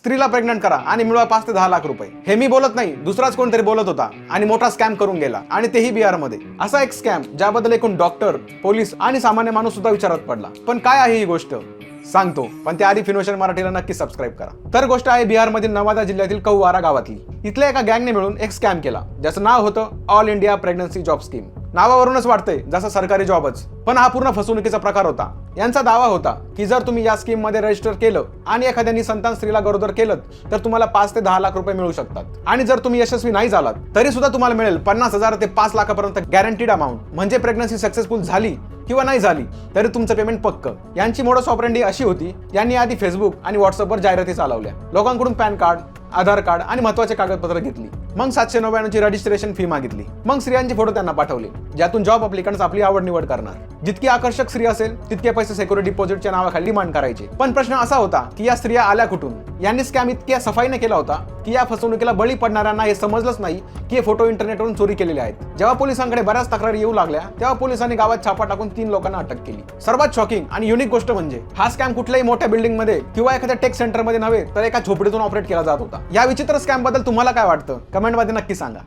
स्त्रीला प्रेग्नंट करा आणि मिळवा 5 ते 10 लाख रुपये. हे मी बोलत नाही, दुसराच कोणतरी बोलत होता आणि मोठा स्कॅम करून गेला, आणि तेही बिहारमध्ये. असा एक स्कॅम ज्याबद्दल एकूण डॉक्टर, पोलीस आणि सामान्य माणूस सुद्धा विचारात पडला. पण काय आहे ही गोष्ट सांगतो, पण त्याआधी फिनोशन मराठीला नक्की सबस्क्राईब करा. तर गोष्ट आहे बिहारमधील नवादा जिल्ह्यातील कौवारा गावातली. इथल्या एका गँगने मिळून एक स्कॅम केला, ज्याचं नाव होतं all India pregnancy job scheme. नावावरूनच वाटतंय जसं सरकारी जॉबच, पण हा पूर्ण फसवणुकीचा प्रकार होता. यांचा दावा होता की जर तुम्ही या स्कीम मध्ये रजिस्टर केलं आणि एखाद्यानी संतान स्त्रीला गरोदर केलं तर तुम्हाला 5 ते 10 लाख रुपये मिळू शकतात, आणि जर तुम्ही यशस्वी नाही झालात तरी सुद्धा तुम्हाला मिळेल 50,000 ते 5 लाखापर्यंत गॅरंटीड अमाऊंट. म्हणजे प्रेग्नन्सी सक्सेसफुल झाली किंवा नाही झाली तरी तुमचं पेमेंट पक्क. यांची मोडस ऑपरेंडी अशी होती, यांनी आधी फेसबुक आणि व्हॉट्सअपवर जाहिराती चालवल्या, लोकांकडून पॅन कार्ड, आधार कार्ड आणि महत्त्वाचे कागदपत्र घेतली. मग 799 ची रजिस्ट्रेशन फी मागितली. मग स्त्रियांचे फोटो त्यांना पाठवले, ज्यातून जॉब अप्लिकंट्स आपली आवड निवड करणार. जितकी आकर्षक स्त्री असेल तितके पैसे सिक्युरिटी डिपॉझिटच्या नावाखाली डिमांड करायचे. पण प्रश्न असा होता की या स्त्रिया आल्या कुठून? यांनी स्कॅम इतक्या सफाईने केला होता की या फसवणुकीला बळी पडणाऱ्यांना हे समजलंच नाही की हे फोटो इंटरनेटवरून चोरी केलेले आहेत. जेव्हा पोलिसांकडे बऱ्याच तक्रारी येऊ लागल्या तेव्हा पोलिसांनी गावात छापा टाकून 3 लोकांना अटक केली. सर्वात शॉकिंग आणि युनिक गोष्ट म्हणजे हा स्कॅम कुठल्याही मोठ्या बिल्डिंग मध्ये किंवा एखाद्या टेक सेंटर मध्ये नव्हे तर एका झोपडीतून ऑपरेट केला जात होता. या विचित्र स्कॅम बद्दल तुम्हाला काय वाटतं? कमेंट मध्ये नक्की सांगा.